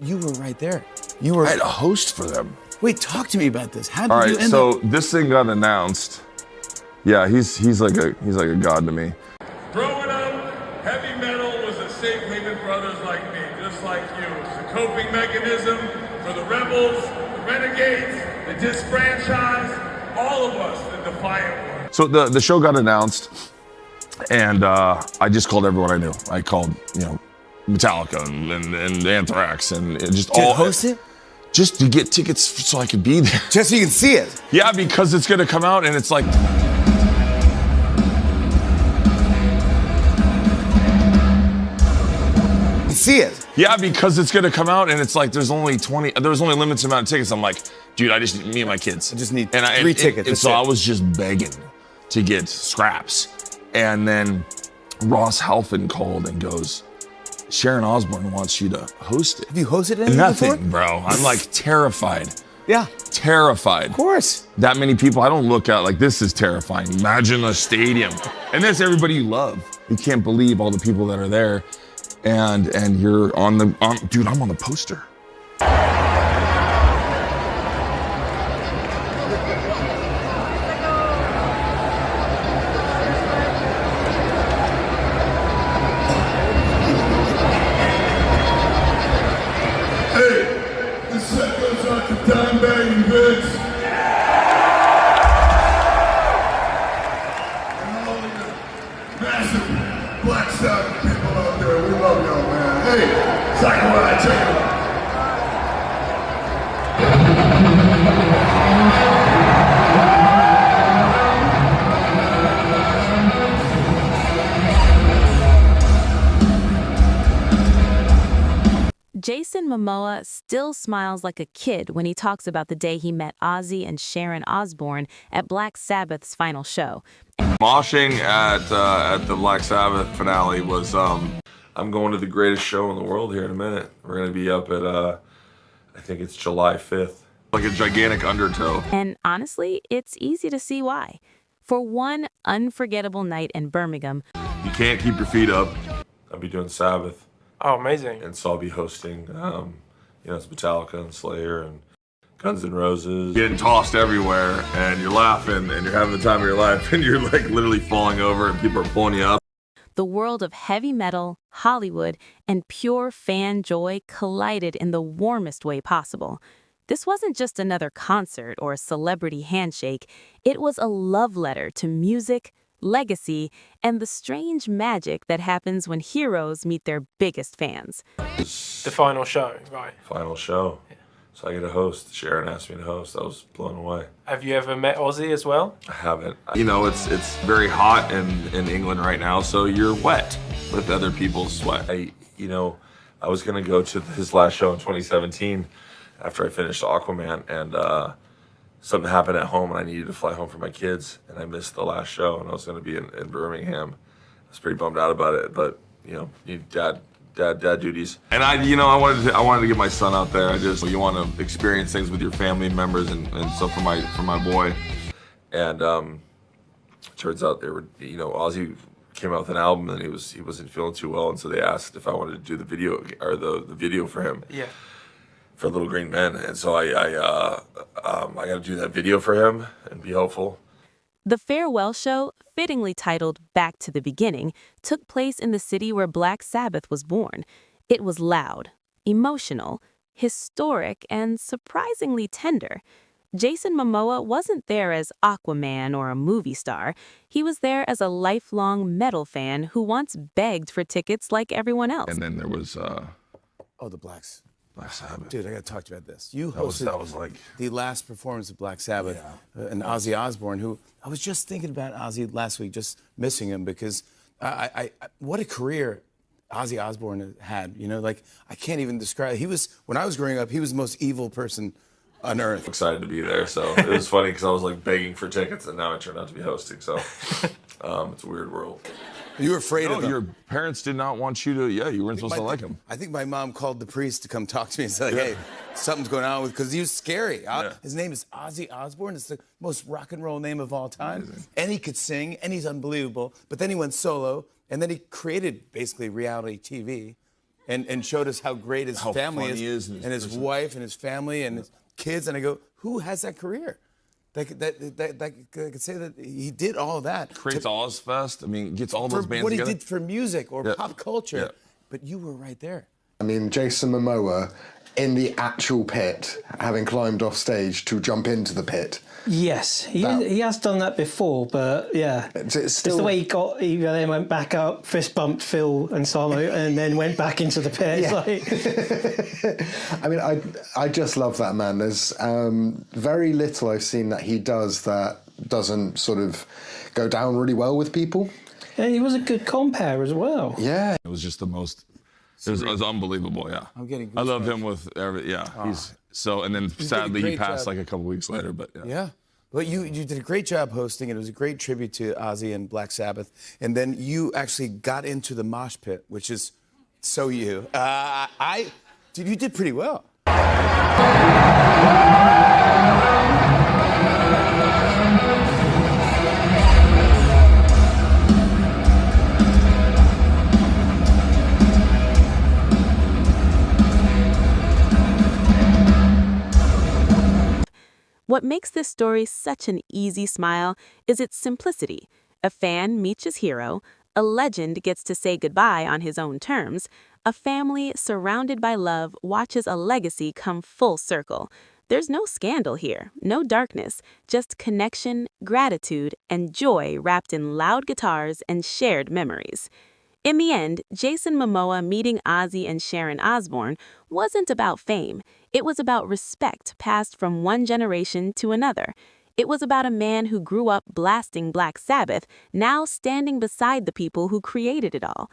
You were right there. You were. I had a host for them. Wait, talk to me about this. How did All you right, end so up? this thing got announced. Yeah, he's like a god to me. Growing up, heavy metal was a safe haven for others like me, just like you. It's a coping mechanism for the rebels, the renegades, the disfranchised, all of us, the defiant ones. So the show got announced, and I just called everyone I knew. I called, Metallica and Anthrax and it just all. Host it? Just to get tickets so I could be there. Just so you can see it. Yeah, because it's gonna come out and it's like. See it. Yeah, because it's gonna come out and it's like there's only limited amount of tickets. I'm like, dude, me and my kids. I just need and 3 tickets. And so I was just begging to get scraps. And then Ross Halfin called and goes, Sharon Osbourne wants you to host it. Have you hosted anything Nothing, before? bro. I'm like terrified. Yeah. Terrified. Of course. That many people, I don't look at like this is terrifying. Imagine a stadium. And that's everybody you love. You can't believe all the people that are there. And you're dude, I'm on the poster. Time bagging Vince. And all of you massive Black Sabbath people out there, we love y'all, man. Hey, Zachariah, check it out. Jason Momoa still smiles like a kid when he talks about the day he met Ozzy and Sharon Osbourne at Black Sabbath's final show. Moshing at the Black Sabbath finale was, I'm going to the greatest show in the world here in a minute. We're going to be up at, I think it's July 5th. Like a gigantic undertow. And honestly, it's easy to see why. For one unforgettable night in Birmingham, You can't keep your feet up. I'll be doing Sabbath. Oh, amazing. And so I'll be hosting, it's Metallica and Slayer and Guns N' Roses. Getting tossed everywhere and you're laughing and you're having the time of your life and you're like literally falling over and people are pulling you up. the world of heavy metal, Hollywood, and pure fan joy collided in the warmest way possible. This wasn't just another concert or a celebrity handshake. It was a love letter to music, legacy, and the strange magic that happens when heroes meet their biggest fans. The final show, right? Final show. So I get to host. Sharon asked me to host. I was blown away. Have you ever met Ozzy as well? I haven't. You know, it's very hot in England right now, so you're wet with other people's sweat. I was gonna go to his last show in 2017 after I finished Aquaman, and something happened at home, and I needed to fly home for my kids, and I missed the last show, and I was gonna be in Birmingham. I was pretty bummed out about it, but you dad duties. And I wanted to get my son out there. You want to experience things with your family members, and so for my boy. And turns out they were, Ozzy came out with an album and he wasn't feeling too well, and so they asked if I wanted to do the video or the video for him. Yeah. For Little Green Men, and so I got to do that video for him and be helpful. The farewell show, fittingly titled Back to the Beginning, took place in the city where Black Sabbath was born. It was loud, emotional, historic, and surprisingly tender. Jason Momoa wasn't there as Aquaman or a movie star. He was there as a lifelong metal fan who once begged for tickets like everyone else. And then there was the Black Sabbath. Dude, I got to talk to you about this. You That was hosted like the last performance of Black Sabbath, and Ozzy Osbourne, who I was just thinking about Ozzy last week, just missing him because I what a career Ozzy Osbourne had. I can't even describe. When I was growing up, he was the most evil person on earth. Excited to be there, so it was funny because I was like begging for tickets, and now I turned out to be hosting. So it's a weird world. You were afraid of him. Your parents did not want you to. Yeah, you weren't supposed to like him. I think my mom called the priest to come talk to me and say, hey, something's going on because he was scary. His name is Ozzy Osbourne. It's the most rock and roll name of all time. Amazing. And he could sing, and he's unbelievable. But then he went solo, and then he created basically reality TV. and showed us how great his family funny is, he is and and his his person. wife and his family and his kids. And I go, who has that career? That could say that he did all of that. Creates Ozfest. I mean, gets all For those bands what together. he did for music or Yeah. pop culture. Yeah. But you were right there. I mean, Jason Momoa in the actual pit, having climbed off stage to jump into the pit. Yes, he has done that before, but yeah, It's still the way he then went back up, fist bumped Phil and Solo, and then went back into the pit. Yeah. Like, I mean, I just love that man. There's very little I've seen that he does that doesn't sort of go down really well with people. and he was a good compere as well. Yeah. It was just the most. It was unbelievable. Yeah. I'm getting I love goosebumps. him with every. Yeah. He's so. And then sadly he great passed job. like a couple weeks later. But yeah. Yeah. But you did a great job hosting, and it was a great tribute to Ozzy and Black Sabbath. And then you actually got into the mosh pit, which is so you. You did pretty well. What makes this story such an easy smile is its simplicity. A fan meets his hero, a legend gets to say goodbye on his own terms, a family surrounded by love watches a legacy come full circle. There's no scandal here, no darkness, just connection, gratitude, and joy wrapped in loud guitars and shared memories. In the end, Jason Momoa meeting Ozzy and Sharon Osbourne wasn't about fame. It was about respect passed from one generation to another. It was about a man who grew up blasting Black Sabbath, now standing beside the people who created it all.